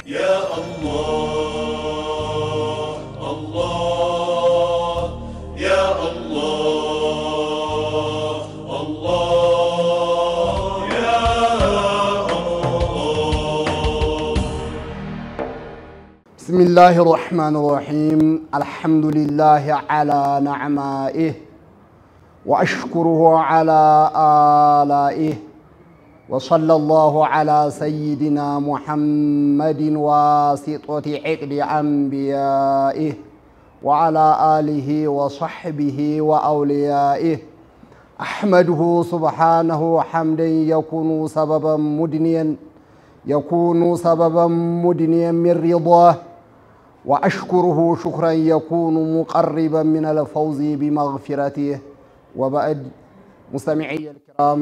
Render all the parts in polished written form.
يا الله الله يا الله الله يا الله. بسم الله الرحمن الرحيم. الحمد لله على نعمائه وأشكره على آلائه وصلى الله على سيدنا محمد واسطة عقد أنبيائه وعلى آله وصحبه وأوليائه. أحمده سبحانه حمدا يكون سببا مدنيا من رضاه، وأشكره شكرا يكون مقربا من الفوز بمغفرته. وبعد، مستمعي الكرام،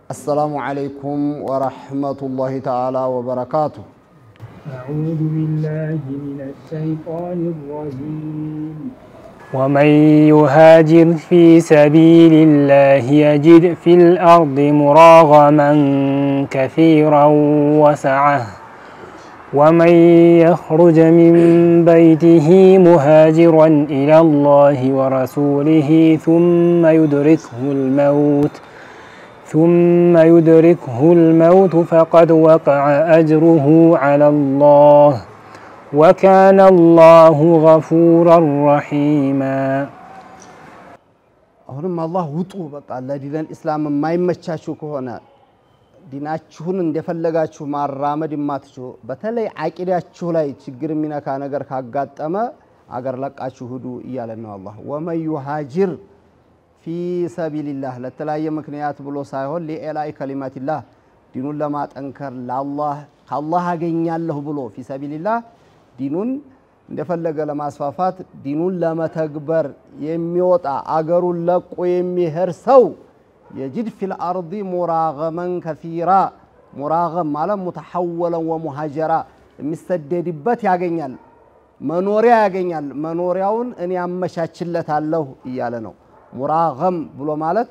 السلام عليكم ورحمة الله تعالى وبركاته. أعوذ بالله من الشيطان الرجيم. ومن يهاجر في سبيل الله يجد في الأرض مراغما كثيرا وسعة، ومن يخرج من بيته مهاجرا إلى الله ورسوله ثم يدركه الموت فقد وقع أجره على الله، وكان الله غفورا رحيما. አሁንም አላህ ውጡ በቃ ለዲን الاسلام የማይመቻችሁ ከሆነ ዲናችሁን እንደፈለጋችሁ ማራመድ የማትችሉ በተለይ አቂዳችሁ ላይ ችግር የሚነካ ነገር ካጋጠመ አገር ለቃችሁ ሂዱ እያለ ነው አላህ። ወመን يهاجر في سبيل الله ለተለያየ ምክንያት ብሎ ሳይሆን ለኢላኢ ከሊማቲላህ ዲኑን ለማጠንከር ከአላህ አገኛለሁ ብሎ في سبيل الله ዲኑን እንደፈለገ ለማስፋፋት ዲኑን ለመተግበር የሚወጣ አገሩን ለቆ የሚሄድ ሰው يجد في الأرض مراغما كثيرا مراغم ማለት متحولا ومهاجرا የሚሰደድበት ያገኛል፣ መኖሪያ ያገኛል። መኖሪያውን እኔ አመቻችለታለሁ እያለ ነው። ሙራገም ብሎ ማለት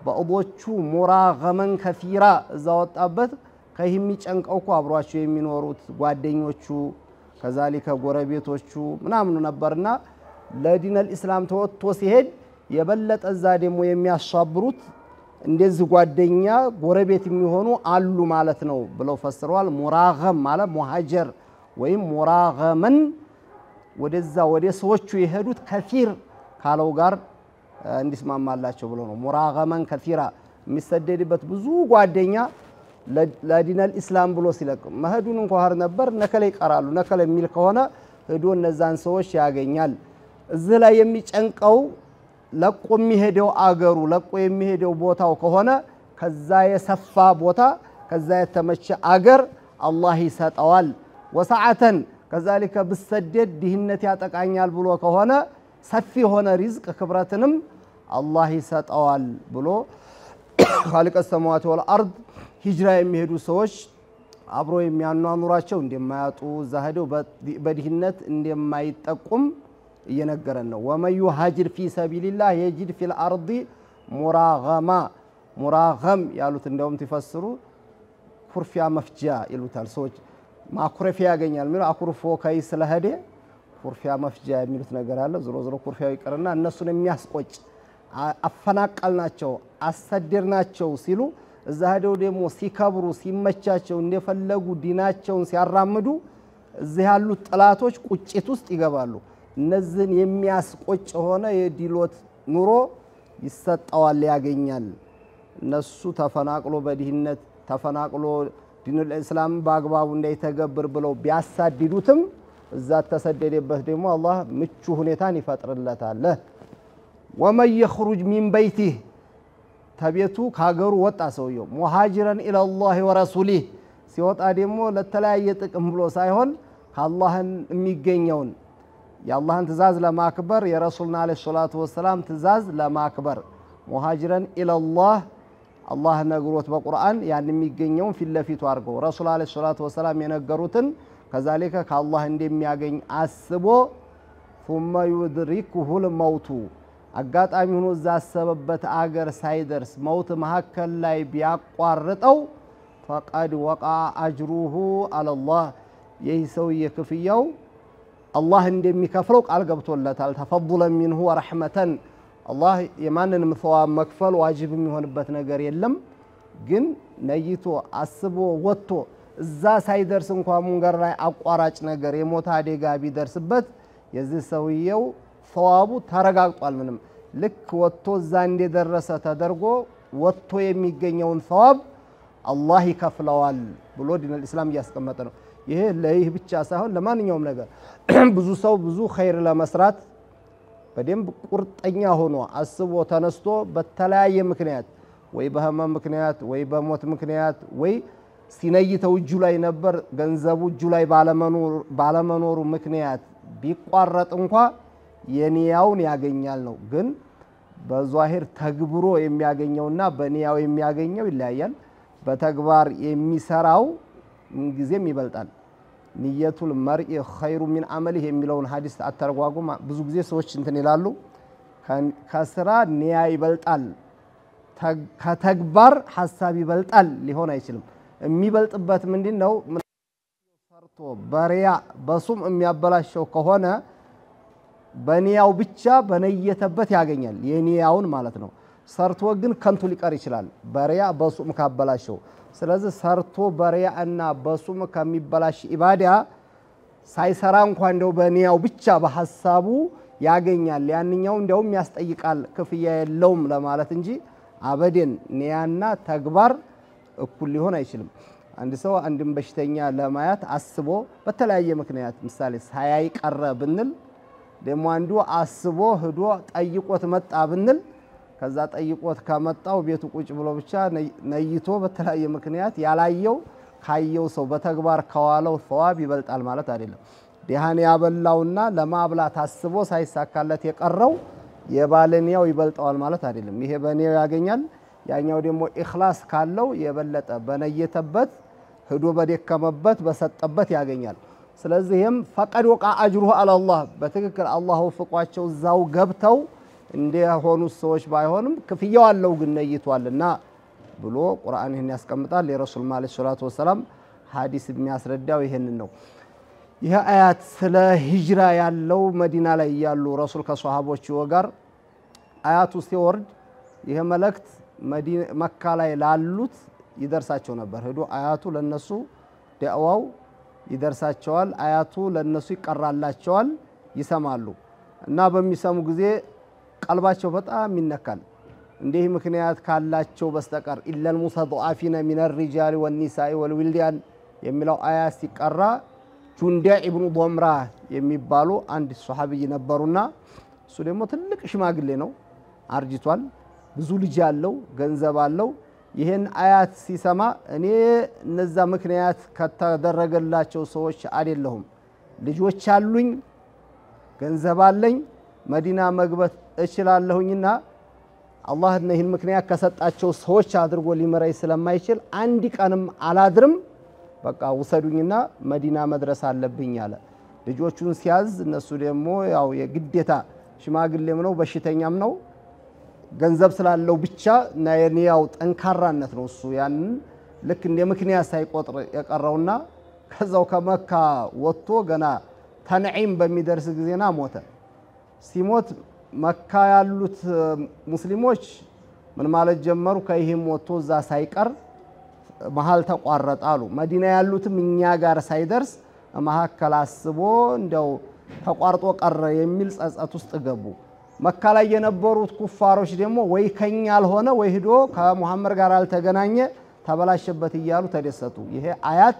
በአቦቹ ሙራገመን ከፊራ እዛ ወጣበት ከህሚ ጨንቀው እኮ አብሯቸው የሚኖሩት ጓደኞቹ ከዛሊከ ጎረቤቶቹ ምናምን ነበርና ለዲን الاسلام ተወጥቶ ሲሄድ የበለጠ እዛ ደግሞ የሚያሻብሩት እንደዚህ ጓደኛ ጎረቤት የሚሆኑ አሉ ማለት ነው ብለው ፈስረዋል። ሙራገም ማለት ሙሃጀር ወይም ሙራገመን ወደዛ ወደ ሰዎቹ የሄዱት ከፊር ካለው ጋር እንዲስማማላቸው ብሎ ነው። ሙራገመን ከፊራ የሚሰደድበት ብዙ ጓደኛ ለዲን الاسلام ብሎ ሲለቅ መሄዱን እንኳን ነበር ነከለ ይቀራሉ ነከለ የሚል ከሆነ ሄዶ እነዛን ሰዎች ያገኛል። እዚህ ላይ የሚጨንቀው ለቆ የሚሄደው አገሩ ለቆ የሚሄደው ቦታው ከሆነ ከዛ የሰፋ ቦታ ከዛ የተመቸ አገር አላህ ይሰጠዋል። ወሰዓተን ከዛሊከ በሰደድ ድህነት ያጠቃኛል ብሎ ከሆነ ሰፊ ሆነ ሪዝቅ ክብረትንም አላህ ይሰጠዋል ብሎ خالق السماوات والارض ሂጅራ የሚሄዱ ሰዎች አብሮ የሚያኗኑራቸው እንደማያጡ ዛሄደው በድህነት እንደማይጠቁም እየነገረን ነው። ومن يهاجر في سبيل الله يجد في الارض مراغما مراغم ያሉት እንደውም ተፈስሩ ኩርፊያ መፍጃ ይሉታል። ሰዎች ማኩረፊያ ያገኛል ማለት አኩርፎ ከይ ስለሄደ ኩርፊያ መፍጃ የሚሉት ነገር አለ። ዝሮ ኩርፊያው ይቀርና እነሱን የሚያስቆጭ አፈናቀልናቸው አሰደርናቸው ሲሉ እዛ ሄደው ደግሞ ሲከብሩ ሲመቻቸው እንደፈለጉ ዲናቸውን ሲያራምዱ እዚህ ያሉት ጥላቶች ቁጭት ውስጥ ይገባሉ። እነዚህን የሚያስቆጭ ሆነ የዲሎት ኑሮ ይሰጣዋል ያገኛል። እነሱ ተፈናቅሎ በዲህነት ተፈናቅሎ ዲን الاسلام በአግባቡ እንዳይተገብር ብለው ቢያሳድዱትም እዛ ተሰደደበት ደግሞ አላህ ምቹ ሁኔታን ይፈጥርለታል። ومن يخرج من بيته ተቤቱ ካገሩ ወጣ ሰውየው ሙሃጅረን ኢላ الله ورسوله ሲወጣ ደግሞ ለተለያየ ጥቅም ብሎ ሳይሆን ከአላህን የሚገኘውን የአላህን ትእዛዝ ለማክበር የረሱልና አለይሂ ሰላቱ ወሰለም ትእዛዝ ለማክበር ሙሃጅረን ኢላ الله አላህ ነግሮት በቁርአን ያን የሚገኘውን ፊትለፊቱ አርገው ረሱል አለይሂ ሰላቱ ወሰለም የነገሩትን ከዛሊከ ከአላህ እንደሚያገኝ አስቦ ثم يدركه الموت አጋጣሚ ሆኖ ዛሰበበት አገር ሳይደርስ መውት መሐከል ላይ ቢያቋርጠው فقد وقع اجره على الله ይህ ሰውዬ ክፍያው አላህ እንደሚከፍለው ቃል ገብቶለታል ተፈضلا منه ورحمة አላህ የማንንም ሰዋብ መክፈል ዋጅብ የሚሆንበት ነገር የለም ግን ነይቶ አስቦ ወጥቶ እዛ ሳይደርስ እንኳን መንገር ላይ አቋራጭ ነገር የሞት አደጋ ቢደርስበት የዚህ ሰውየው ሰዋቡ ተረጋግጧል ምንም ልክ ወጥቶ እዛ እንደደረሰ ተደርጎ ወጥቶ የሚገኘውን ሰዋብ አላህ ይከፍለዋል ብሎ ዲን الاسلام ያስቀመጠ ነው ይሄ ለይህ ብቻ ሳይሆን ለማንኛውም ነገር ብዙ ሰው ብዙ ኸይር ለመስራት በደንብ ቁርጠኛ ሆኖ አስቦ ተነስቶ በተለያየ ምክንያት ወይ በህመም ምክንያት ወይ በሞት ምክንያት ወይ ሲነይተው እጁ ላይ ነበር ገንዘቡ እጁ ላይ ባለመኖሩ ምክንያት ቢቋረጥ እንኳን የኒያውን ያገኛል ነው ግን በዛሂር ተግብሮ የሚያገኘውና በኒያው የሚያገኘው ይለያያል በተግባር የሚሰራው ጊዜም ይበልጣል ንየቱል መርኢ ኸይሩ ሚን አመሊሂ የሚለውን ሐዲስ አተርጓጉም ብዙ ጊዜ ሰዎች እንትን ይላሉ ከስራ ኒያ ይበልጣል ከተግባር ሐሳብ ይበልጣል ሊሆን አይችልም የሚበልጥበት ምንድነው ሰርቶ በሪያ በሱም የሚያበላሸው ከሆነ በኒያው ብቻ በነየተበት ያገኛል የኒያውን ማለት ነው ሰርቶ ግን ከንቱ ሊቀር ይችላል በሪያ በሱም ካበላሸው ስለዚህ ሰርቶ በሪያ እና በሱም ከሚበላሽ ኢባዳ ሳይሰራ እንኳን እንደው በኒያው ብቻ በሐሳቡ ያገኛል ያንኛው እንደውም ያስጠይቃል ክፍያ የለውም ለማለት እንጂ አበደን ኒያና ተግባር እኩል ሊሆን አይችልም አንድ ሰው አንድም በሽተኛ ለማያት አስቦ በተለያየ ምክንያት ምሳሌ ሳያይ ቀረ ብንል ደሞ አንዱ አስቦ ሄዶ ጠይቆት መጣ ብንል ከዛ ጠይቆት ከመጣው ቤቱ ቁጭ ብሎ ብቻ ነይቶ በተለያየ ምክንያት ያላየው ካየው ሰው በተግባር ከዋለው ثواب ይበልጣል ማለት አይደለም ዲሃን ያበላውና ለማብላት አስቦ ሳይሳካለት የቀረው የባለኒያው ይበልጣል ማለት አይደለም ይሄ በኒያው ያገኛል ያኛው ደግሞ ኢኽላስ ካለው የበለጠ በነየተበት ሄዶ በደከመበት በሰጠበት ያገኛል ስለዚህም ፈቀድ ወቃ አጅሩሁ አላህ በትክክል አላህ ወፍቋቸው ዛው ገብተው እንደሆኑ ሰዎች ባይሆንም ክፍያው አለው ግን ነይቷልና ብሎ ቁርአን ይሄን ያስቀምጣል የረሱል ማለይሂ ሰላቱ ወሰለም ሐዲስ የሚያስረዳው ይሄንን ነው ይሄ አያት ስለ ሂጅራ ያለው መዲና ላይ ያሉ ረሱል ከሷሃቦቹ ጋር አያቱ ሲወርድ ይሄ መልእክት መካ ላይ ላሉት ይደርሳቸው ነበር ሄዶ አያቱ ለነሱ ዳዕዋው ይደርሳቸዋል አያቱ ለነሱ ይቀራላቸዋል ይሰማሉ እና በሚሰሙ ጊዜ ቀልባቸው በጣም ይነካል እንዲህ ምክንያት ካላቸው በስተቀር ኢላል ሙስተضعفين من الرجال والنساء والولدان የሚለው አያት ሲቀራ ጁንዳ ኢብኑ ዶምራ የሚባሉ አንድ ሱሐቢይ ነበሩና እሱ ደግሞ ትልቅ ሽማግሌ ነው አርጅቷል ብዙ ልጅ ያለው ገንዘብ አለው ይሄን አያት ሲሰማ እኔ እነዛ ምክንያት ከተደረገላቸው ሰዎች አይደለሁም ልጆች አሉኝ ገንዘብ አለኝ መዲና መግባት እችላለሁኝና አላህ እነዚህን ምክንያት ከሰጣቸው ሰዎች አድርጎ ሊመራይ ስለማይችል አንድ ቀንም አላድርም በቃ ወሰዱኝና መዲና መድረስ አለብኝ አለ ልጆቹን ሲያዝ እነሱ ደግሞ ያው የግዴታ ሽማግሌም ነው በሽተኛም ነው ገንዘብ ስላለው ብቻ ናየኒያው ጠንካራነት ነው እሱ ያን ልክ እንደ ምክንያት ሳይቆጥር የቀረውና ከዛው ከመካ ወጥቶ ገና ተንዒም በሚደርስ ጊዜና ሞተ ሲሞት መካ ያሉት ሙስሊሞች ምን ማለት ጀመሩ ከይሄም ወጥቶ ዛ ሳይቀር መሃል ተቋረጣሉ መዲና ያሉትም እኛ ጋር ሳይደርስ መሐከል አስቦ እንደው ተቋርጦ ቀረ የሚል ጸጸት ውስጥ ገቡ መካ ላይ የነበሩት ኩፋሮች ደግሞ ወይ ከኛ አልሆነ ወይ ሄዶ ከመሐመድ ጋር አልተገናኘ ተበላሸበት ይያሉ ተደሰቱ ይሄ አያት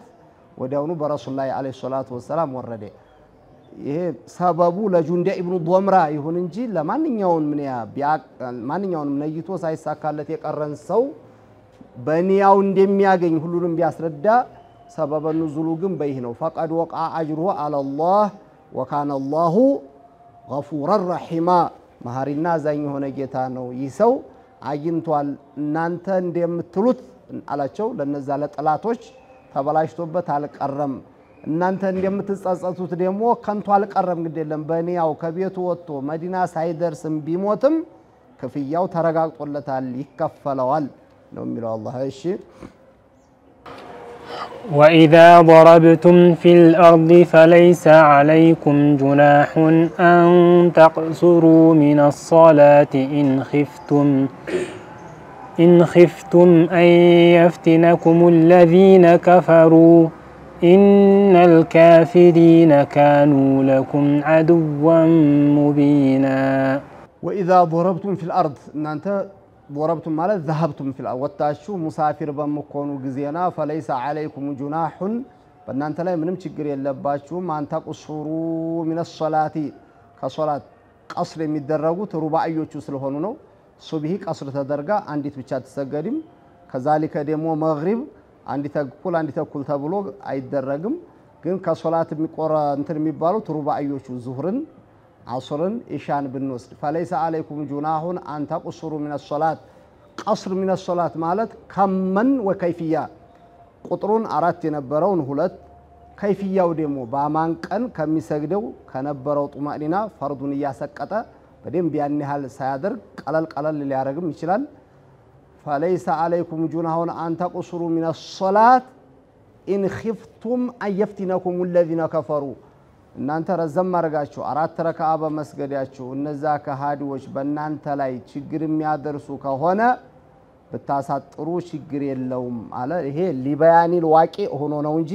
ወዲያውኑ በረሱል ላይ አለይሂ ሰላቱ ወሰለም ወረደ ይሄ ሰበቡ ለጁንዳ ኢብኑ ዶምራ ይሁን እንጂ ለማንኛውንም ነይቶ ሳይሳካለት የቀረን ሰው በኒያው እንደሚያገኝ ሁሉንም ቢያስረዳ ሰበበ ኑዙሉ ግን በይህ ነው ፈቀድ ወቃ አጅሩሁ አላህ ወካነ አላሁ ገፉረን ረሂማ መሐሪና አዛኝ ሆነ ጌታ ነው ይህ ሰው አግኝቷል እናንተ እንደምትሉት አላቸው ለነዛ ለጥላቶች ተበላሽቶበት አልቀረም እናንተ እንደምትጸጸቱት ደግሞ ከንቱ አልቀረም ግዴለም በኒያው ከቤቱ ወጥቶ መዲና ሳይደርስም ቢሞትም ክፍያው ተረጋግጦለታል ይከፈለዋል ነው የሚለው አላህ እሺ وإذا ضربتم في الأرض فليس عليكم جناح أن تقصروا من الصلاة إن خفتم أن يفتنكم الذين كفروا إن الكافرين كانوا لكم عدوا مبينا وإذا ضربتم في الأرض إن أنت ضربتم مالت ذهبتم في الأرض وتاشو مسافر بمكونوا جزينا فليس عليكم جناح فإن أنت لا منم تشجر يلباتشو ما أنت قصروا من الصلاة كصلاة قصر يمدرجوا رباعيوچو ስለሆኑ ነው ሱብሂ قصر ተደርጋ አንዲት ብቻ ተሰገድም ከዛሊከ ደግሞ መግሪብ አንዲት ተኩል ተብሎ አይደረግም ግን ከሶላት የሚቆራ እንትን የሚባሉት ሩባዕዮቹ ዙህርን عصرن إشان بالنص فليس عليكم جناح أن تقصروا من الصلاة قصر من الصلاة مالت كمن وكيفية قطرون أردت نبرون هلت كيفية وديمو بامان كان كمي سجدو كنبروا طمأنينة فرضون ياسكتا بدين بياني هال سيادر قلل اللي يارغم مثلا فليس عليكم جناح أن تقصروا من الصلاة إن خفتم أن يفتنكم الذين كفروا እናንተ ረዘም አርጋችሁ አራት ረካዓ በመስገዳችሁ እነዛ ከሃዲዎች በእናንተ ላይ ችግር የሚያደርሱ ከሆነ በታሳጥሩ ችግር የለውም አለ ይሄ ሊባያኒል ዋቂ ሆኖ ነው እንጂ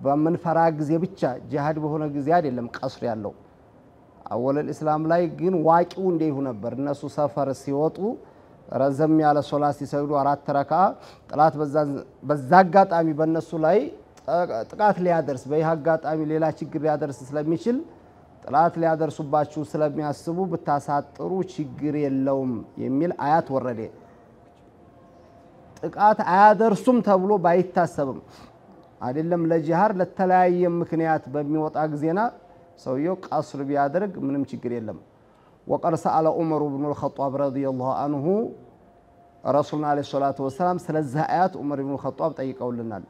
በመንፈራ ጊዜ ብቻ ጂሃድ በሆነ ጊዜ አይደለም ቀስር ያለው አወለል እስላም ላይ ግን ዋቂው እንደይሁ ነበር እነሱ ሰፈር ሲወጡ ረዘም ያለ ሶላት ሲሰግዱ አራት ረካዓ ጥላት በዛ አጋጣሚ በእነሱ ላይ ጥቃት ሊያደርስ በይሃጋጣሚ ሌላ ችግር ሊያደርስ ስለሚችል ጥላት ሊያደርሱባችሁ ስለሚያስቡ በታሳጥሩ ችግር የለውም የሚል አያት ወረደ ጥቃት አያደርሱም ተብሎ ባይታሰብም አይደለም ለጂሃር ለተለያየ ምክንያት በሚወጣ ጊዜና ሰውየው ቀስር ቢያደርግ ምንም ችግር የለም وقد سأل عمر بن الخطاب رضي الله عنه رسولنا عليه الصلاة والسلام ስለዚህ አያት عمر بن الخطاب ጠይቀውልናል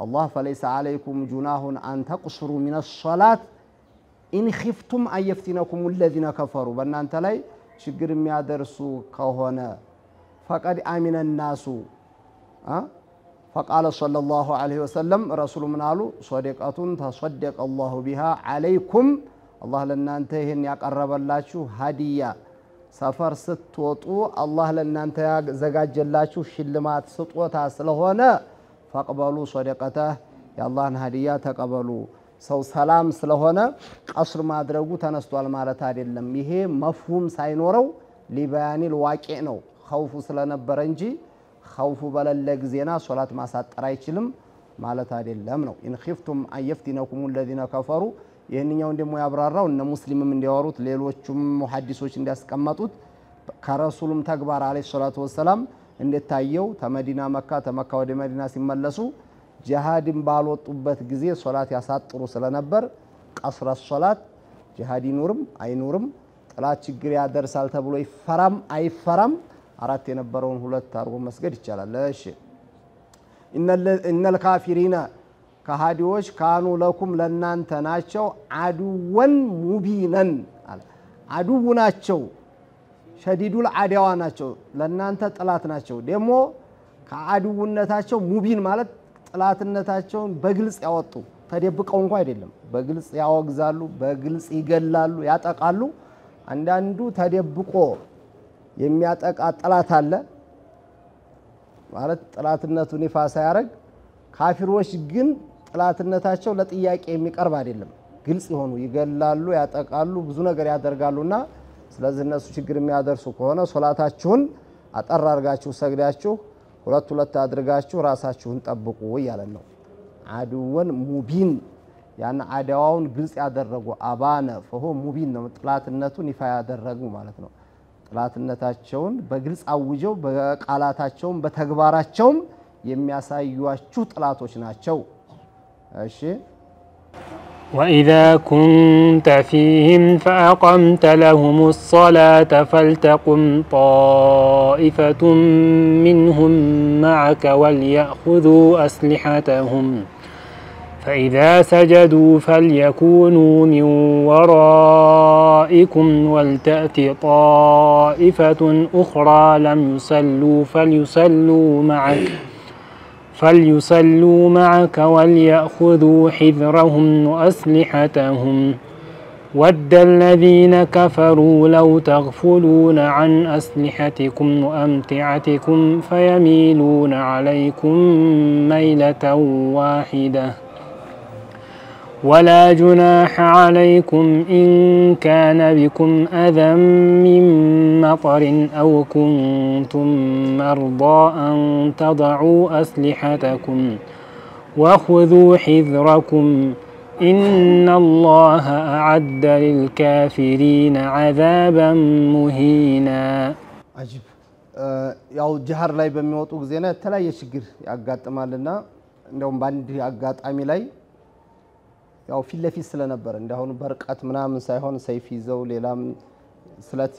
الله فليس عليكم جناح أن تقصروا من الصلاة إن خفتم أن يفتنكم الذين كفروا بأن أنت لا شجر ميادرسوا كهنا فقد آمن الناس فقال صلى الله عليه وسلم رسول من قالوا صدقة تصدق الله بها عليكم الله لنا أنتهن يقرب الله هدية سفر ستوطو الله لنا أنت زجاج الله شلمات ستوطها سلهنا فقبلوا صدقته يا الله هدية تقبلوا سو سلام سلهنا قصر ما أدرجوا تنستوال مالت አይደለም ይሄ مفهوم ሳይኖረው ሊባያኒ الواقع ነው خوف ስለነበረንጂ خوف በለለ ጊዜና ሶላት ማሳጠር አይችልም ማለት አይደለም ነው ان خفتم ان يفتنكم الذين كفروا ይሄንኛው እንደሞ ያብራራው እነ ሙስሊምም እንዲያወሩት ሌሎችም ሙሐዲሶች እንዲያስቀምጡት ከረሱሉም ተግባር አለይሂ ሰላቱ ወሰለም እንደታየው ተመዲና መካ ተመካ ወደ መዲና ሲመለሱ ጂሃድን ባልወጡበት ጊዜ ሶላት ያሳጥሩ ስለነበር ቀስረ ሶላት ጂሃድ ይኑርም አይኑርም ጥላት ችግር ያደርሳል ተብሎ ይፈራም አይፈራም አራት የነበረውን ሁለት አርጎ መስገድ ይቻላል እሺ ኢነል ካፊሪና ከሃዲዎች ካኑ ለኩም ለናንተ ናቸው አዱወን ሙቢነን አዱው ናቸው ሸዲዱል አዳዋ ናቸው ለናንተ ጥላት ናቸው ደሞ ከአዱውነታቸው ሙቢን ማለት ጥላትነታቸውን በግልጽ ያወጡ ተደብቀው እንኳን አይደለም በግልጽ ያወግዛሉ በግልጽ ይገላሉ ያጠቃሉ አንዳንዱ ተደብቆ የሚያጠቃ ጥላት አለ ማለት ጥላትነቱን ይፋ ሳያረግ ካፊሮች ግን ጥላትነታቸው ለጥያቄ የሚቀርብ አይደለም ግልጽ ይሆኑ ይገላሉ ያጠቃሉ ብዙ ነገር ያደርጋሉና ስለዚህ እነሱ ችግር የሚያደርሱ ከሆነ ሶላታችሁን አጠር አርጋችሁ ሰግዳችሁ ሁለት አድርጋችሁ ራሳችሁን ጠብቁ ይያለን ነው አዱወን ሙቢን ያን አዳዋውን ግልጽ ያደረጉ አባነ ፈሆ ሙቢን ነው ጥላትነቱን ይፋ ያደረጉ ማለት ነው ጥላትነታቸውን በግልጽ አውጀው በቃላታቸውም በተግባራቸውም የሚያሳዩአችሁ ጥላቶች ናቸው እሺ وإذا كنت فيهم فأقمت لهم الصلاة فلتقم طائفة منهم معك وليأخذوا أسلحتهم فإذا سجدوا فليكونوا من ورائكم ولتأت طائفة أخرى لم يصلوا فليصلوا معك فليصلوا معك وليأخذوا حذرهم وأسلحتهم ود الذين كفروا لو تغفلون عن أسلحتكم وأمتعتكم فيميلون عليكم ميلة واحدة ولا جناح عليكم إن كان بكم أذى من مطر أو كنتم مرضى أن تضعوا أسلحتكم وخذوا حذركم إن الله أعد للكافرين عذابا مهينا عجيب ያው ጀሃር ላይ በሚወጡ ጊዜና ተለያየ ችግር ያጋጥማልና እንደውም ባንዲ አጋጣሚ ላይ ያው ፊት ለፊት ስለነበር እንደሆነ በርቀት ምናምን ሳይሆን ሰይፍ ይዘው ሌላም ስለት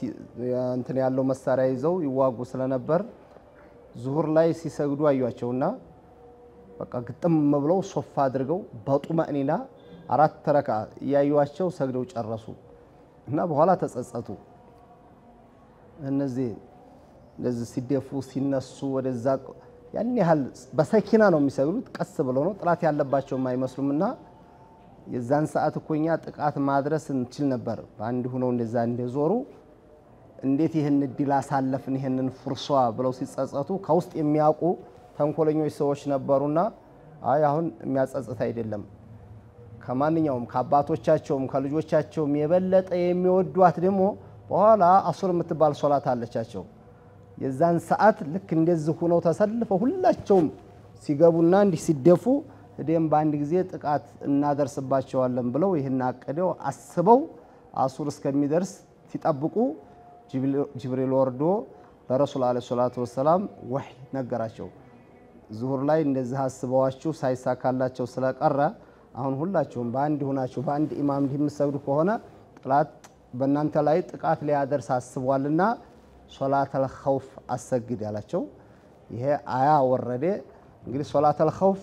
እንትን ያለው መሳሪያ ይዘው ይዋጉ ስለነበር ዙሁር ላይ ሲሰግዱ አዩአቸውና በቃ ግጥም ብለው ሶፋ አድርገው በጡማእኒና አራት ተረካ ያዩአቸው ሰግደው ጨረሱ እና በኋላ ተጸጸቱ እነዚህ ለዚህ ሲደፉ ሲነሱ ወደዛ ያን ያህል በሰኪና ነው የሚሰግዱት ቀስ ብለው ነው ጥላት ያለባቸው ማይመስሉምና የዛን ሰዓት እኮኛ ጥቃት ማድረስ እንችል ነበር ባንዲ ሆነው እንደዛ እንደዞሩ እንዴት ይሄን እድል አሳለፍን ይሄንን ፍርሷ ብለው ሲጸጸቱ ከውስጥ የሚያውቁ ተንኮለኞች ሰዎች ነበሩና አይ አሁን የሚያጸጽት አይደለም ከማንኛውም ከአባቶቻቸውም ከልጆቻቸውም የበለጠ የሚወዷት ደግሞ በኋላ አሱር የምትባል ሶላት አለቻቸው የዛን ሰዓት ልክ እንደዚህ ሆነው ተሰልፈው ሁላቸውም ሲገቡና እንዲ ሲደፉ ደም ባንድ ጊዜ ጥቃት እናደርስባቸዋለን ብለው ይሄን አቀደው አስበው አሱር እስከሚደርስ ሲጠብቁ ጅብሪል ወርዶ ለረሱል አለይሂ ሰላቱ ወሰለም ወህይ ነገራቸው ዙሁር ላይ እንደዚህ አስበዋችሁ ሳይሳካላቸው ስለቀረ አሁን ሁላችሁም ባንድ ሆናችሁ ባንድ ኢማም እንዲምሰግዱ ከሆነ ጥላት በእናንተ ላይ ጥቃት ሊያደርስ አስቧልና ሶላተል ኸውፍ አሰግድ ያላቸው ይሄ አያ ወረደ እንግዲህ ሶላተል ኸውፍ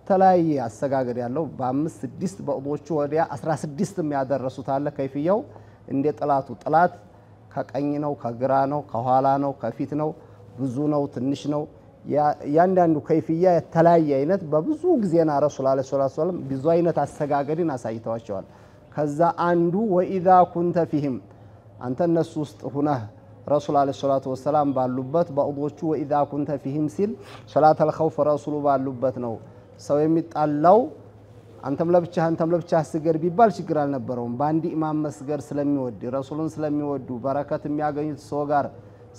ተለያየ አሰጋገድ ያለው በ5 6 በኦቦቹ ወዲያ 16 የሚያደርሱት አለ ከይፍያው እንደ ጥላቱ ጥላት ከቀኝ ነው ከግራ ነው ከኋላ ነው ከፊት ነው ብዙ ነው ትንሽ ነው ያንዳንዱ ከይፍያ የተለያየ አይነት በብዙ ጊዜና ረሱል አለይሂ ሰላቱ ወሰለም ብዙ አይነት አሰጋገድን አሳይተዋቸዋል ከዛ አንዱ ወኢዛ ኩንተ ፊህም አንተ እነሱ ውስጥ ሆነህ ረሱል አለይሂ ሰላቱ ወሰለም ባሉበት በኦቦቹ ወኢዛ ኩንተ ፊህም ሲል ሶላተል ኸውፍ ረሱሉ ባሉበት ነው ሰው የሚጣላው አንተም ለብቻህ ስገድ ቢባል ችግር አልነበረውም ባንዲ ኢማም መስገድ ስለሚወድ ረሱሉን ስለሚወዱ በረከት የሚያገኙት ሰው ጋር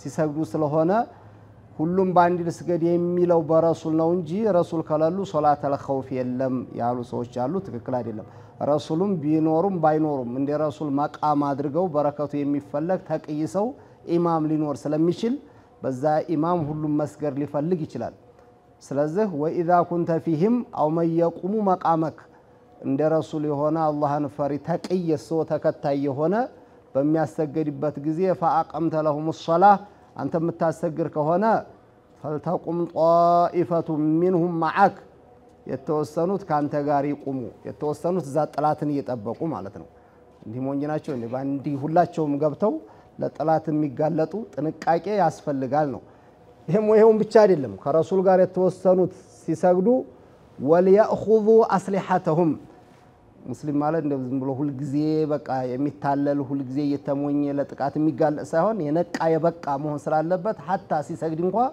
ሲሰግዱ ስለሆነ ሁሉም ባንዲ ልስገድ የሚለው በረሱል ነው እንጂ ረሱል ከላሉ ሶላተል ኸውፍ የለም ያሉ ሰዎች አሉ ትክክል አይደለም ረሱሉም ቢኖሩም ባይኖሩም እንደ ረሱል መቃም አድርገው በረከቱ የሚፈለግ ተቀይሰው ኢማም ሊኖር ስለሚችል በዛ ኢማም ሁሉም መስገድ ሊፈልግ ይችላል ስለዚህ ወኢዛ ኩንተ ፊህም አው መየቁሙ መቃመክ እንደ ረሱል የሆነ አላህን ፈሪ ተቀየሰ ተከታይ የሆነ በሚያሰግድበት ጊዜ ፈአቀምተ ለሁም الصلاه አንተ የምታሰግር ከሆነ فلتقم طائفه منهم معك የተወሰኑት ካንተ ጋር ይቆሙ የተወሰኑት ዛ ጥላትን እየጠበቁ ማለት ነው እንዲህ ሞኝናቸው እንዴ ባንዲ ሁላቸውም ገብተው ለጥላት የሚጋለጡ ጥንቃቄ ያስፈልጋል ነው ይሄም ብቻ አይደለም ከረሱል ጋር የተወሰኑት ሲሰግዱ ወልያخذوا اسلحتهم ሙስሊም ማለት እንደዚህ ብሎ ሁሉ ጊዜ በቃ የሚታለል ሁሉ ጊዜ እየተሞኘ ለጥቃት የሚጋለጥ ሳይሆን የነቃ የበቃ መሆን ስላለበት hatta ሲሰግድ እንኳን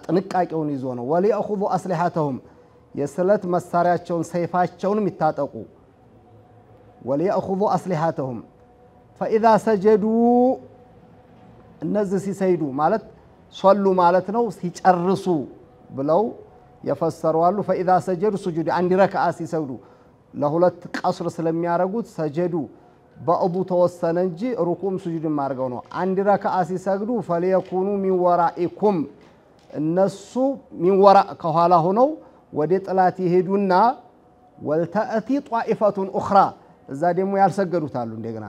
ጥንቃቄውን ይዞ ነው ወልያخذوا اسلحتهم የስለት መሳሪያቸውን ሰይፋቸውን የሚታጠቁ ወልያخذوا اسلحتهم فاذا سجدوا እነዚህ ሲሰይዱ ማለት ሶሉ ማለት ነው ሲጨርሱ ብለው የፈሰሩ አሉ فاذا سجدوا سجود አንድ ረካዓ ሲሰግዱ ለሁለት ቀስር ስለሚያረጉት ሰጀዱ በአቡ ተወሰነ እንጂ ሩኩም ስጁድ ማርገው ነው አንድ ረካዓ ሲሰግዱ فليكونوا من ورائكم እነሱ من وراء ከኋላ ሆነው ወደ ጥላት ይሄዱና ወልተአቲ طائفه اخرى እዛ ደግሞ ያልሰገዱት አሉ እንደገና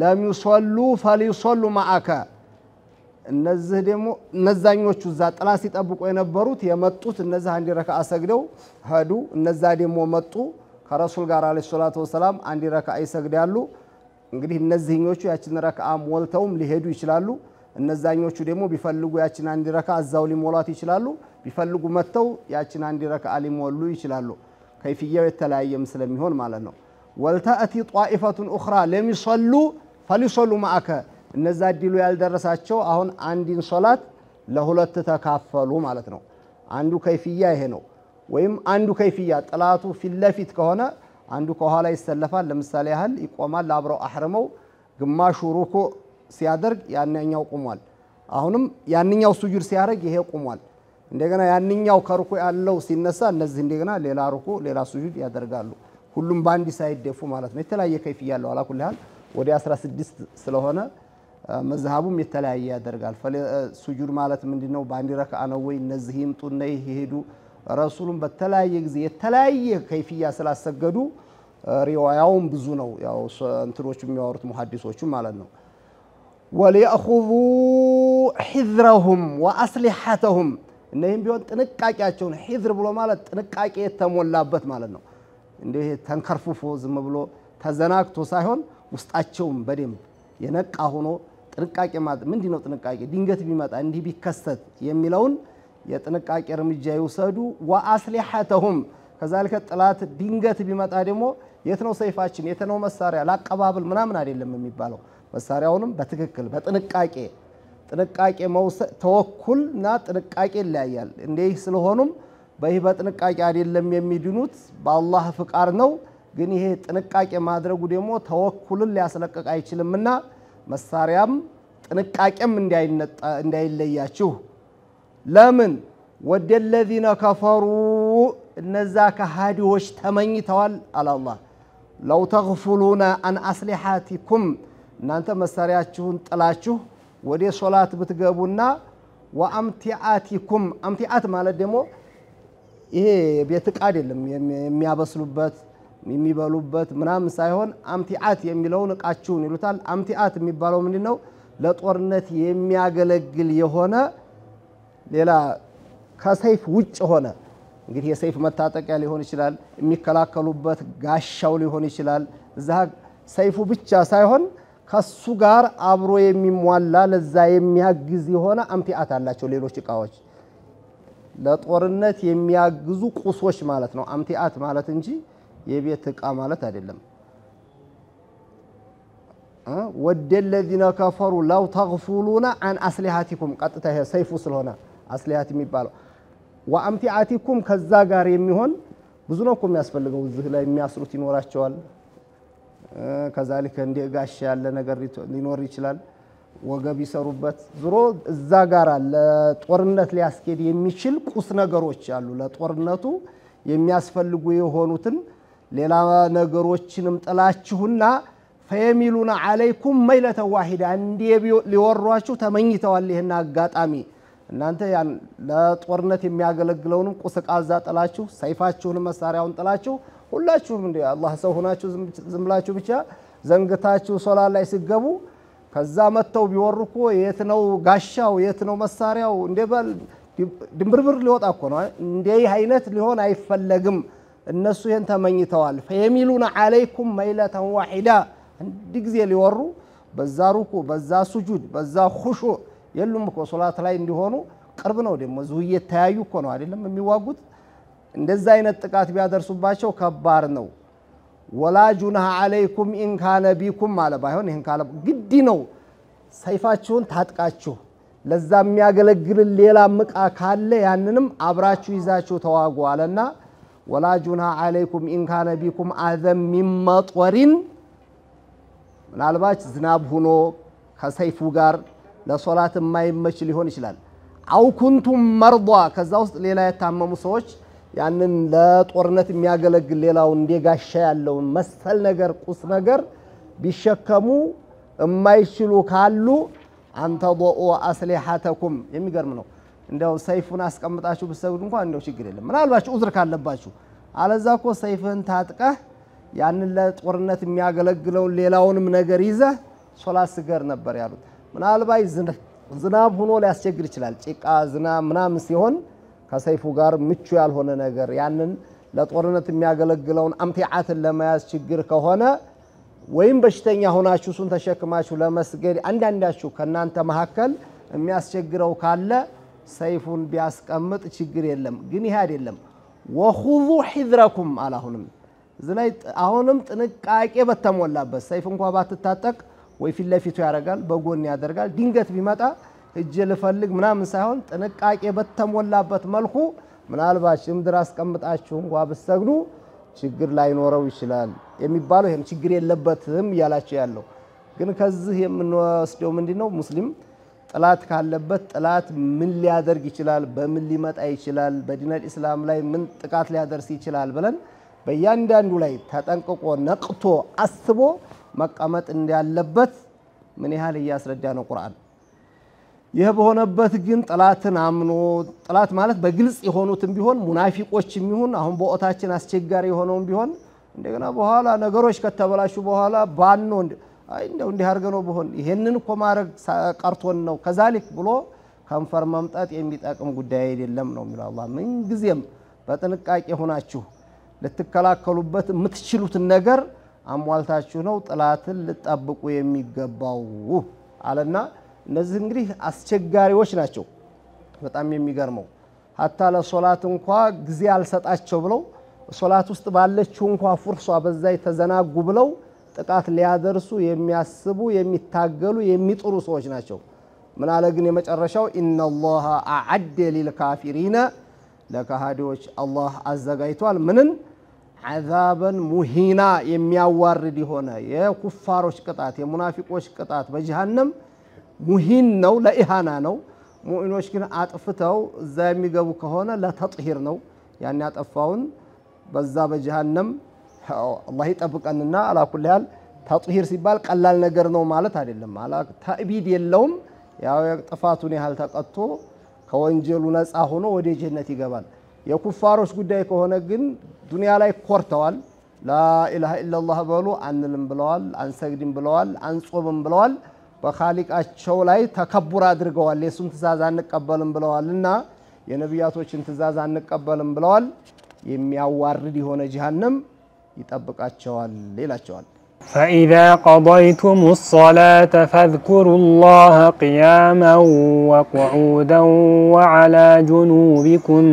لم يصلوا فليصلوا معك እነዚህ ደግሞ እነዛኞቹ እዛ ጥላት ሲጠብቁ የነበሩት የመጡት እነዚህ አንድ ረካዓ ሰግደው ሄዱ እነዛ ደግሞ መጡ ከረሱል ጋር አለይሂ ሰላቱ ወሰለም አንድ ረካዓ ይሰግዳሉ እንግዲህ እነዚህኞቹ ያችን ረካዓ ሞልተውም ሊሄዱ ይችላሉ እነዛኞቹ ደግሞ ቢፈልጉ ያችን አንድ ረካ እዛው ሊሞላት ይችላሉ ቢፈልጉ መተው ያችን አንድ ረካ ሊሞሉ ይችላሉ ከይፍያው የተለያየም ስለሚሆን ማለት ነው ወልታአቲ ጧኢፈቱን ኡኽራ ለሚሰሉ ፈሊሰሉ ማአከ እነዛ ዲሉ ያልደረሳቸው አሁን አንዲን ሶላት ለሁለት ተካፈሉ ማለት ነው አንዱ ከይፍያ ይሄ ነው ወይም አንዱ ከይፍያ ጥላቱ ፊትለፊት ከሆነ አንዱ ከኋላ ይሰለፋል ለምሳሌ ያህል ይቆማል አብረው አህረመው ግማሹ ሩኩ ሲያደርግ ያንኛው ቆሟል አሁንም ያንኛው ሱጁድ ሲያደርግ ይሄ ቆሟል እንደገና ያንኛው ከሩኩ ያለው ሲነሳ እነዚህ እንደገና ሌላ ሩኩ ሌላ ሱጁድ ያደርጋሉ ሁሉም ባንዲ ሳይደፉ ማለት ነው የተለያየ ከይፍያ ያለው አላኩል ያህል ወደ 16 ስለሆነ መዝሃቡም የተለያየ ያደርጋል ሱጁድ ማለት ምንድነው ባንዲ ረካዓ ነው ወይ እነዚህ ይምጡና ይሄዱ ረሱሉም በተለያየ ጊዜ የተለያየ ከይፍያ ስላሰገዱ ሪዋያውም ብዙ ነው ያው እንትሮቹ የሚያወሩት ሙሐዲሶቹ ማለት ነው وليأخذوا حذرهم وأسلحتهم እነዚህም ቢሆን ጥንቃቄያቸውን ሒዝር ብሎ ማለት ጥንቃቄ የተሞላበት ማለት ነው እንዴ ተንከርፍፎ ዝም ብሎ ተዘናግቶ ሳይሆን ውስጣቸውም በደንብ የነቃ ሆኖ ጥንቃቄ ማለት ምንድነው ጥንቃቄ ድንገት ቢመጣ እንዲህ ቢከሰት የሚለውን የጥንቃቄ እርምጃ ይወሰዱ ወአስሊሐተሁም ከዛልከ ጥላት ድንገት ቢመጣ ደግሞ የት ነው ሰይፋችን የት ነው መሳሪያ ላቀባብል ምናምን አይደለም የሚባለው መሳሪያውንም በትክክል በጥንቃቄ ጥንቃቄ መውሰድ ተወኩልና ጥንቃቄ ይለያያል እንዴ ስለሆኑም በዚህ በጥንቃቄ አይደለም የሚድኑት በአላህ ፍቃድ ነው ግን ይሄ ጥንቃቄ ማድረጉ ደግሞ ተወኩልን ሊያስለቀቅ አይችልምና መሳሪያም ጥንቃቄም እንዳይለያችሁ ለምን ወደለዚነ ከፈሩ እነዛ ከሃዲዎች ተመኝተዋል አላህ ለው ተግፉሉና አን አስሊሐቲኩም እናንተ መሳሪያችሁን ጥላችሁ ወደ ሶላት ብትገቡና ወአምቲአቲኩም አምቲአት ማለት ደግሞ ይሄ ቤት ዕቃ አይደለም የሚያበስሉበት የሚበሉበት ምናምን ሳይሆን አምቲአት የሚለውን ዕቃችሁን ይሉታል አምቲአት የሚባለው ምንድነው ለጦርነት የሚያገለግል የሆነ ሌላ ከሰይፍ ውጭ ሆነ እንግዲህ የሰይፍ መታጠቂያ ሊሆን ይችላል የሚከላከሉበት ጋሻው ሊሆን ይችላል እዛ ሰይፉ ብቻ ሳይሆን ከሱ ጋር አብሮ የሚሟላ ለዛ የሚያግዝ የሆነ አምቲአት አላቸው ሌሎች ዕቃዎች ለጦርነት የሚያግዙ ቁሶች ማለት ነው አምቲአት ማለት እንጂ የቤት ዕቃ ማለት አይደለም ወደለዚነ ከፈሩ ለው ተግፉሉና አን አስሊሐቲኩም ቀጥታ ይሄ ሰይፉ ስለሆነ አስሊሐት የሚባለው ወአምቲአቲኩም ከዛ ጋር የሚሆን ብዙ ነው እኮ የሚያስፈልገው እዚህ ላይ የሚያስሩት ይኖራቸዋል ከዛልከ እንደ ጋሽ ያለ ነገር ሊኖር ይችላል ወገብ ይሰሩበት ዝሮ እዛ ጋር ለጦርነት ሊያስኬድ የሚችል ቁስ ነገሮች አሉ ለጦርነቱ የሚያስፈልጉ የሆኑትን ሌላ ነገሮችንም ጥላችሁና ፈየሚሉና አለይኩም መይለተ ዋሂዳ እንዴ ሊወሯችሁ ተመኝተዋል ይሄን አጋጣሚ እናንተ ያን ለጦርነት የሚያገለግለውን ቁስቃዛ ጥላችሁ ሰይፋችሁን መሳሪያውን ጥላችሁ ሁላችሁም እንደ አላህ ሰው ሆናችሁ ዝምላችሁ ብቻ ዘንግታችሁ ሶላት ላይ ሲገቡ ከዛ መተው ቢወርኩ የት ነው ጋሻው የት ነው መሳሪያው እንደበል ድምብርብር ሊወጣ እኮ ነው እንዴ አይነት ሊሆን አይፈለግም እነሱ ይሄን ተመኝተዋል ፈየሚሉና አለይኩም መይለተን ዋሂዳ አንድ ጊዜ ሊወሩ በዛ ሩኩ በዛ ሱጁድ በዛ ኹሹ የሉም እኮ ሶላት ላይ እንዲሆኑ ቅርብ ነው ደግሞ ዙህየ ተያዩ እኮ ነው አይደለም የሚዋጉት እንደዛ አይነት ጥቃት ቢያደርሱባቸው ከባድ ነው ወላጁና አለይኩም ኢን ካነ ቢኩም ማለ ባይሆን ይሄን ካለ ግድ ነው ሰይፋችሁን ታጥቃችሁ ለዛ የሚያገለግል ሌላ ምቃ ካለ ያንንም አብራችሁ ይዛችሁ ተዋጉ አለና ወላጁና አለይኩም ኢን ካነ ቢኩም አዘም ሚመጥወሪን ምናልባት ዝናብ ሆኖ ከሰይፉ ጋር ለሶላት የማይመች ሊሆን ይችላል አው ኩንቱም መርዷ ከዛ ውስጥ ሌላ የታመሙ ሰዎች ያንን ለጦርነት የሚያገለግል ሌላው እንደጋሻ ያለው መሰል ነገር ቁስ ነገር ቢሸከሙ የማይችሉ ካሉ አንተ ضؤ አስሊሐተኩም የሚገርም ነው እንደው ሰይፉን አስቀምጣችሁ ብትሰግዱ እንኳን እንደው ችግር የለም ምናልባት ዑዝር ካለባችሁ አለዛኮ ሰይፍን ታጥቀህ ያንን ለጦርነት የሚያገለግለው ሌላውንም ነገር ይዘህ ሶላት ስገር ነበር ያሉት ምናልባት ዝናብ ሆኖ ሊያስቸግር ይችላል ጭቃ ዝናብ ምናምን ሲሆን ከሰይፉ ጋር ምቹ ያልሆነ ነገር ያንን ለጦርነት የሚያገለግለውን አምቲዓትን ለማያዝ ችግር ከሆነ ወይም በሽተኛ ሆናችሁ ሱን ተሸክማችሁ ለመስገድ አንዳንዳችሁ ከናንተ መሐከል የሚያስቸግረው ካለ ሰይፉን ቢያስቀምጥ ችግር የለም ግን ይሄ አይደለም ወኹዙ ሒዝረኩም አላሁንም ዝላይ አሁንም ጥንቃቄ በተሞላበት ሰይፍ እንኳን ባትታጠቅ ወይ ፊት ለፊቱ ያረጋል በጎን ያደርጋል ድንገት ቢመጣ እጅ ልፈልግ ምናምን ሳይሆን ጥንቃቄ በተሞላበት መልኩ ምናልባት ምድር አስቀምጣችሁ እንኳን ብትሰግዱ ችግር ላይ ኖረው ይችላል የሚባለው ይሄን ችግር የለበትም ያላችሁ ያለው ግን ከዚህ የምንወስደው ምንድነው ሙስሊም ጥላት ካለበት ጥላት ምን ሊያደርግ ይችላል በምን ሊመጣ ይችላል በዲነል እስላም ላይ ምን ጥቃት ሊያደርስ ይችላል ብለን በእያንዳንዱ ላይ ተጠንቅቆ ነቅቶ አስቦ መቀመጥ እንዳለበት ምን ያህል ያስረዳ ነው ቁርአን ይሄ በሆነበት ግን ጥላትን አምኖ ጥላት ማለት በግልጽ የሆኑትም ቢሆን ሙናፊቆችም ይሁን አሁን በኦታችን አስቸጋሪ የሆነውም ቢሆን እንደገና በኋላ ነገሮች ከተበላሹ በኋላ ባኖ እንደው እንዲህ አርገነው በሆን ይሄንን እኮ ማረግ ቀርቶን ነው ከዛሊክ ብሎ ከንፈር መምጣት የሚጠቅም ጉዳይ አይደለም ነው የሚለው አላህ ምን ጊዜም በጥንቃቄ ሆናችሁ ልትከላከሉበት የምትችሉት ነገር አሟልታችሁ ነው ጥላትን ልጠብቁ የሚገባው አለና እነዚህ እንግዲህ አስቸጋሪዎች ናቸው በጣም የሚገርመው hatta ለሶላት እንኳን ጊዜ አልሰጣቸው ብለው ሶላት ውስጥ ባለችው እንኳን ፍርሷ በዛ የተዘናጉ ብለው ጥቃት ሊያደርሱ የሚያስቡ የሚታገሉ የሚጥሩ ሰዎች ናቸው ምን አለ ግን የመጨረሻው ኢነላህ አዓደ ሊልካፊሪና ለካሃዲዎች አላህ አዘጋይቷል ምንን عذابا مهينا የሚያዋርድ ይሆነ የኩፋሮች ቅጣት የሙናፊቆች ቅጣት በጀሃነም ሙሂን ነው ለኢሃና ነው ሙእሚኖች ግን አጥፍተው እዛ የሚገቡ ከሆነ ለተጥሂር ነው ያን ያጠፋውን በዛ በጀሃነም አላህ ይጠብቀንና አላ ኩል ያል ተጥሂር ሲባል ቀላል ነገር ነው ማለት አይደለም አላ ተዕቢድ የለውም ያው ጥፋቱን ያህል ተቀጥቶ ከወንጀሉ ነፃ ሆኖ ወደ ጀነት ይገባል የኩፋሮች ጉዳይ ከሆነ ግን ዱንያ ላይ ኮርተዋል ላ ኢላሃ ኢላላህ በሉ አንልም ብለዋል አንሰግድም ብለዋል አንጾምም ብለዋል በኻሊቃቸው ላይ ተከቡር አድርገዋል የሱን ትእዛዝ አንቀበልም ብለዋልና የነቢያቶችን ትእዛዝ አንቀበልም ብለዋል የሚያዋርድ የሆነ ጀሃነም ይጠብቃቸዋል ይላቸዋል فإذا قضيتم الصلاة فاذكروا الله قياما وقعودا وعلى جنوبكم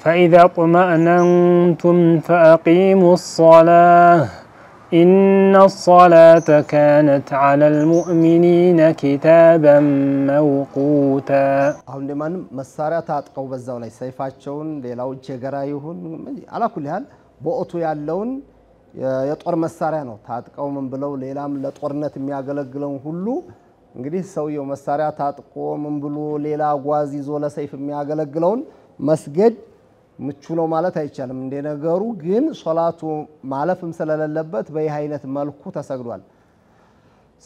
فإذا اطمأننتم فأقيموا الصلاة إن الصلاة كانت على المؤمنين كتابا موقوتا አሁን ለማን መሳሪያ ታጥቀው በዛው ላይ ሰይፋቸውን ሌላው ጀገራ ይሁን አላ ኩል ያህል በኦቱ ያለውን የጦር መሳሪያ ነው ታጥቀው ምን ብለው ሌላም ለጦርነት የሚያገለግለው ሁሉ እንግዲህ ሰውየው መሳሪያ ታጥቆ ምን ብሎ ሌላ ጓዝ ይዞ ለሰይፍ የሚያገለግለውን መስገድ ምቹ ነው ማለት አይቻልም እንደነገሩ ግን ሶላቱ ማለፍም ስለሌለበት በይ አይነት መልኩ ተሰግዷል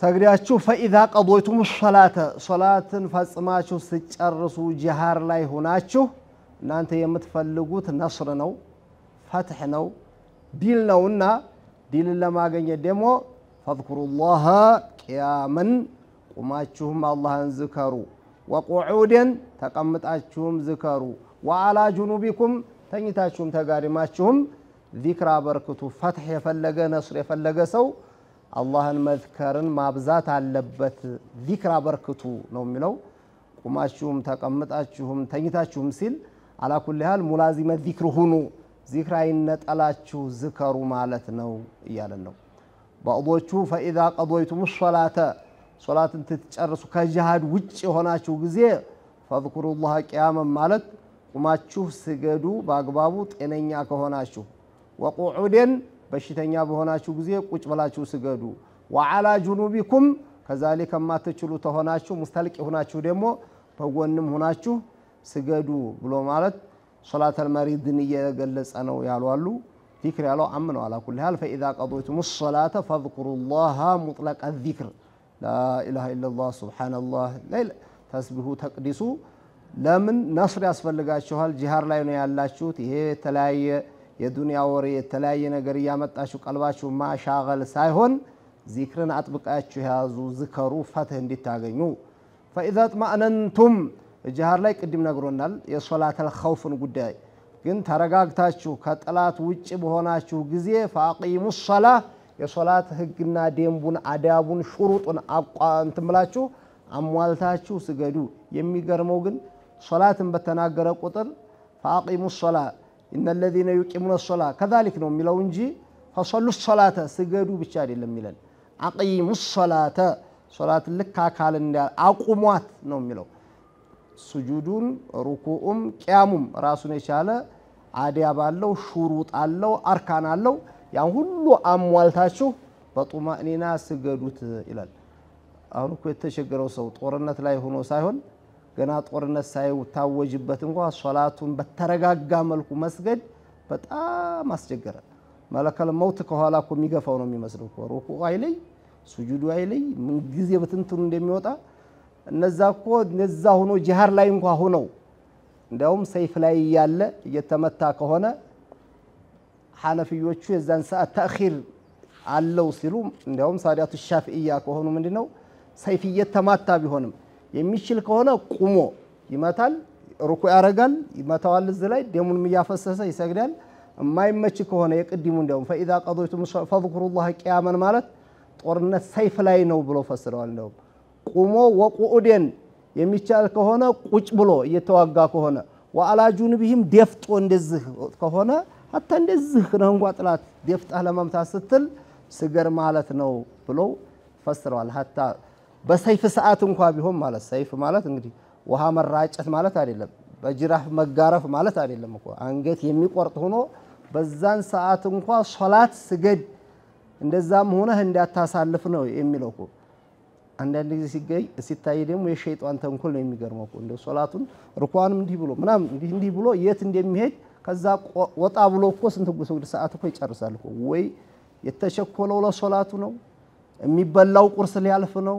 ሰግዳችሁ فاذا قضيتم الصلاه ሶላትን ፈጽማችሁ ሲጨርሱ ጀሃር ላይ ሆናችሁ እናንተ የምትፈልጉት ነስር ነው ፈትህ ነው ዲል ነውና ዲል ለማግኘት ደግሞ فذكروا الله قياما ቁማችሁም አላህን ዝከሩ وقعودا ተቀምጣችሁም ዝከሩ وعلى جنوبكم ተኝታችሁም ተጋድማችሁም ذكر አበርክቱ ፈትህ የፈለገ ነስር የፈለገ ሰው አላህን መዝከርን ማብዛት አለበት ذكر አበርክቱ ነው የሚለው ቁማችሁም ተቀምጣችሁም ተኝታችሁም ሲል على كل حال ሙላዚመ ذكر ሁኑ ذكر አይነጠላችሁ ዝከሩ ማለት ነው ይያለን ነው ባዕዶቹ فاذا قضيتم الصلاه ሶላትን ትጨርሱ ከጂሃድ ውጭ ሆናችሁ ጊዜ فذكروا الله قياما ማለት ቁማችሁ ስገዱ በአግባቡ ጤነኛ ከሆናችሁ ወቁዑደን በሽተኛ በሆናችሁ ጊዜ ቁጭ ብላችሁ ስገዱ وعلى جنوبكم كذلك ما تچሉ ተሆናችሁ ሙስተልቂ ሆናችሁ ደግሞ በጎንም ሆናችሁ ስገዱ ብሎ ማለት ሶላተ المريضን እየገለጸ ነው ያሏሉ ذكر ያለው አምነው على كل حال فاذا قضيتم الصلاه فاذكروا الله مطلق الذكر لا اله الا الله سبحان الله لا تسبيح تقديس ለምን ነስር ያስፈልጋችኋል ጂሃር ላይ ነው ያላችሁት ይሄ ተለያየ የዱንያ ወሬ ተለያየ ነገር ያመጣችሁ ቀልባችሁ ማሻገል ሳይሆን ዚክርን አጥብቃችሁ ያዙ ዝከሩ ፈትህ እንድታገኙ فاذا اطمأننتم ጂሃር ላይ ቅድም ነግሮናል የሶላተል ኸውፍን ጉዳይ ግን ተረጋግታችሁ ከጥላት ውጭ በሆናችሁ ጊዜ فاقيموا الصلاه የሶላት ህግና ደንቡን አዳቡን ሹሩጡን እንትን ብላችሁ አሟልታችሁ ስገዱ የሚገርመው ግን ሶላትን በተናገረ ቁጥር فاقيموا الصلاه ان الذين يقيمون الصلاه كذلك ነው የሚለው እንጂ فصلوا الصلاه ስገዱ ብቻ አይደለም ይላል አቂሙ الصلاه ሶላት ልክ አካል እንደ አቁሟት ነው የሚለው ሱጁዱን ሩኩኡም ቂያሙም ራሱን የቻለ አዲያብ አለው ሹሩጥ አለው አርካን አለው ያን ሁሉ አሟልታችሁ በጡማእኒና ስገዱት ይላል አሁን እኮ የተቸገረው ሰው ጦርነት ላይ ሆኖ ሳይሆን ገና ጦርነት ሳይታወጅበት እንኳን ሶላቱን በተረጋጋ መልኩ መስገድ በጣም አስቸገረ መለከል መውት ከኋላ እኮ የሚገፋው ነው የሚመስለው እኮ ሩኩዕ አይለይ ሱጁዱ አይለይ ምን ጊዜ በትንትኑ እንደሚወጣ እነዛ እኮ እነዛ ሆኖ ጂሃር ላይ እንኳን ሆነው እንደውም ሰይፍ ላይ ያለ እየተመታ ከሆነ ሐነፊዮቹ የዛን ሰዓት ተአኺር አለው ሲሉ እንደውም ሳዲያቱ ሻፊዒያ ከሆኑ ምንድነው ሰይፍ እየተማታ ቢሆንም የሚችል ከሆነ ቁሞ ይመታል ሩኩዕ ያረጋል ይመታዋል እዚህ ላይ ደሙንም ያፈሰሰ ይሰግዳል የማይመች ከሆነ የቅድሙ እንደውም فاذا قضيتم فذكروا الله قياما ማለት ጦርነት ሰይፍ ላይ ነው ብሎ ፈስረዋል እንደውም ቁሞ ወቁዑደን የሚቻል ከሆነ ቁጭ ብሎ እየተዋጋ ከሆነ ወአላ ጁንቢሂም ደፍጦ እንደዚህ ከሆነ hatta እንደዚህ ነው እንኳን ጥላት ደፍጣ ለመምታት ስትል ስገር ማለት ነው ብሎ ፈስረዋል hatta በሰይፍ ሰዓት እንኳን ቢሆን ማለት ሰይፍ ማለት እንግዲህ ውሃ መራጨት ማለት አይደለም በጅራፍ መጋረፍ ማለት አይደለም እኮ አንገት የሚቆርጥ ሆኖ በዛን ሰዓት እንኳን ሶላት ስገድ እንደዛም ሆነ እንዳታሳልፍ ነው የሚለው እኮ አንዳንድ ጊዜ ሲታይ ደግሞ የሸይጣን ተንኮል ነው የሚገርመው እኮ እንደ ሶላቱን ሩኳንም እንዲህ ብሎ ምናም እንዲህ ብሎ የት እንደሚሄድ ከዛ ወጣ ብሎ እኮ ስንት ጉስጉድ ሰዓት እኮ ይጨርሳል እኮ ወይ የተቸኮለው ለሶላቱ ነው የሚበላው ቁርስ ሊያልፍ ነው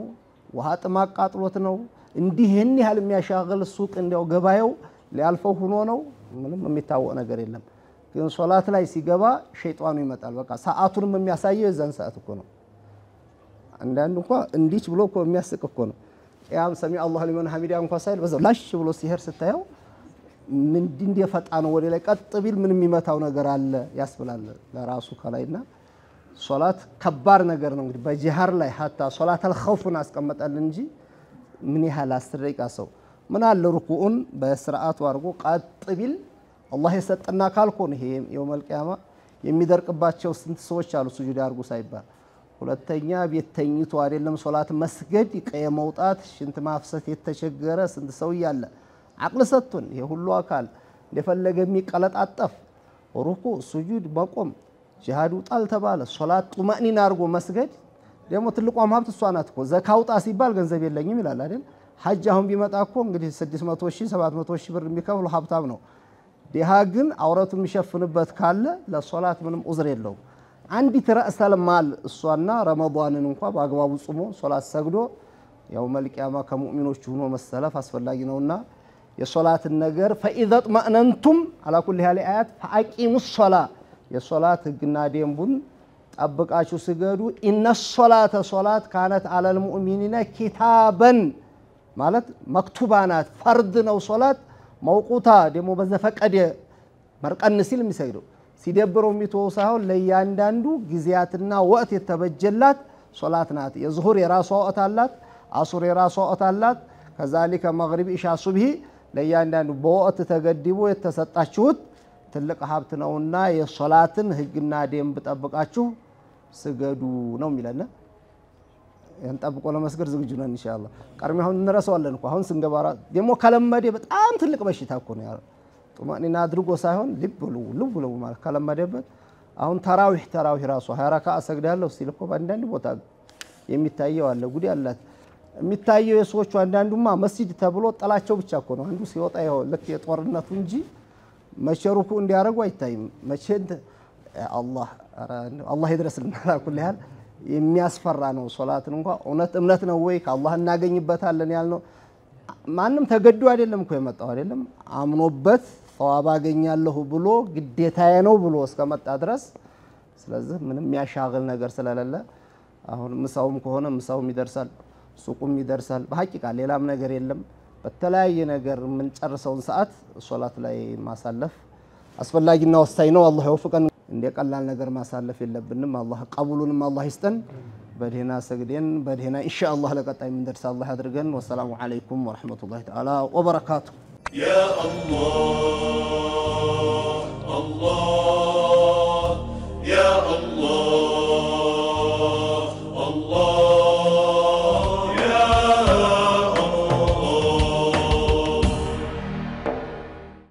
ውሃ ጥማቃጥሎት ነው እንዲህ ይሄን ያህል የሚያሻግል ሱቅ እንደው ገባየው ሊያልፈው ሆኖ ነው ምንም የሚታወቅ ነገር የለም ግን ሶላት ላይ ሲገባ ሸይጣኑ ይመጣል በቃ ሰዓቱንም የሚያሳየው የዛን ሰዓት እኮ ነው አንዳንድ እንኳን እንዲች ብሎ እኮ የሚያስቅ እኮ ነው ቂያም ሰሚ አላሁ ሊመን ሐሚዳ እንኳን ሳይል በዛው ላሽ ብሎ ሲሄር ስታየው ምን እንደፈጣ ነው ወደ ላይ ቀጥ ቢል ምን የሚመታው ነገር አለ ያስብላል ለራሱ ከላይና ሶላት ከባድ ነገር ነው እንግዲህ በጂሃር ላይ hatta ሶላት አልኸውፍን አስቀመጣል እንጂ ምን ያህል 10 ደቂቃ ሰው ምን አለ ሩኩኡን በስርዓቱ አድርጎ ቀጥ ቢል አላህ የሰጠና ካልኮን ይሄ የውመል ቂያማ የሚደርቅባቸው ስንት ሰዎች አሉ ሱጁድ አድርጉ ሳይባል ሁለተኛ ቤት ተኝቶ አይደለም ሶላት መስገድ ይቀየ መውጣት ሽንት ማፍሰት የተቸገረ ስንት ሰው ያለ አቅል ሰጥቶን ይሄ ሁሉ አካል እንደፈለገ የሚቀለጣጠፍ ሩኩዕ ሱጁድ መቆም ጂሃዱ ጣል ተባለ ሶላት ጡማእኒና አድርጎ መስገድ ደግሞ ትልቋ ሀብት እሷ ናት እኮ ዘካውጣ ሲባል ገንዘብ የለኝም ይላል አይደል ሐጅ አሁን ቢመጣ እኮ እንግዲህ 600,000 700,000 ብር የሚከፍሉ ሀብታም ነው ዲሃ ግን አውረቱ የሚሸፍንበት ካለ ለሶላት ምንም ዑዝር የለውም አንዲት ረእሰል ማል እሷና ረመዳንን እንኳን በአግባቡ ጾሞ ሶላት ሰግዶ ያው መልቂያማ ከሙእሚኖች ሆኖ መሰለፍ አስፈላጊ ነውና የሶላትን ነገር فاذا اطمأننتم على كل هذه الايات فاقيموا الصلاه የሶላት ህግና ደንቡን ጠብቃችሁ ስገዱ ان الصلاه صلاه كانت على المؤمنين كتابا ማለት መክቱባናት ፈርድ ነው ሶላት መውቁታ ደሞ በዘፈቀደ መርቀን ሲል የሚሰግደው ሲደብረው የሚተው ሳይሆን ለያንዳንዱ ጊዜያትና ወቅት የተበጀላት ሶላት ናት የዙሁር የራሷ ወቅት አላት አሱር የራሷ ወቅት አላት ከዛሊከ መግሪብ ኢሻ ሱብሂ ለያንዳንዱ በወቅት ተገድቦ የተሰጣችሁት ትልቅ ሀብት ነውና የሶላትን ህግና ደንብ ጠብቃችሁ ስገዱ ነው የሚለና ያን ጠብቆ ለመስገድ ዝግጁ ነን ኢንሻአላህ ቀርሚያውን እንረሳዋለን እኮ አሁን ስንገባራ ደሞ ከለመደ በጣም ትልቅ በሽታ እኮ ነው ያለው ጡማእኒና አድርጎ ሳይሆን ልብ ብሎ ማለት ከለመደበት አሁን ተራዊህ ራሱ 20 ረካዓ ሰግዳለሁ ሲል እኮ በአንዳንድ ቦታ የሚታየው አለ ጉዲ አላት የሚታየው የሰዎቹ አንዳንዱማ መስጂድ ተብሎ ጠላቸው ብቻ እኮ ነው አንዱ ሲወጣ ይኸው ለክ የጦርነቱ እንጂ መሸሩኩ እንዲያረጉ አይታይም መቼም አላህ ይድረስልና ኩል ያህል የሚያስፈራ ነው ሶላትን እንኳን እምነት ነው ወይ ከአላህ እናገኝበታለን ያልነው ማንንም ተገዱ አይደለም እኮ የመጣው አይደለም አምኖበት ثواب አገኛለሁ ብሎ ግዴታዬ ነው ብሎ እስከመጣ ድረስ ስለዚህ ምንም ያሻግል ነገር ስለሌለ አሁን ምሳውም ከሆነ ምሳውም ይደርሳል ሱቁም ይደርሳል በሐቂቃ ሌላም ነገር የለም በተለያየ ነገር ምን ጨርሰውን ሰዓት ሶላት ላይ ማሳለፍ አስፈላጊና ወሳኝ ነው አላህ ይወፍቀን እንደ ቀላል ነገር ማሳለፍ የለብንም አላህ ቀቡሉንም አላህ ይስጠን በደህና ሰግደን በደህና ኢንሻአላህ ለቀጣይ ምን ደርስ አላህ ያድርገን ወሰላሙ አለይኩም ወራህመቱላሂ ተዓላ ወበረካቱ يا الله الله يا الله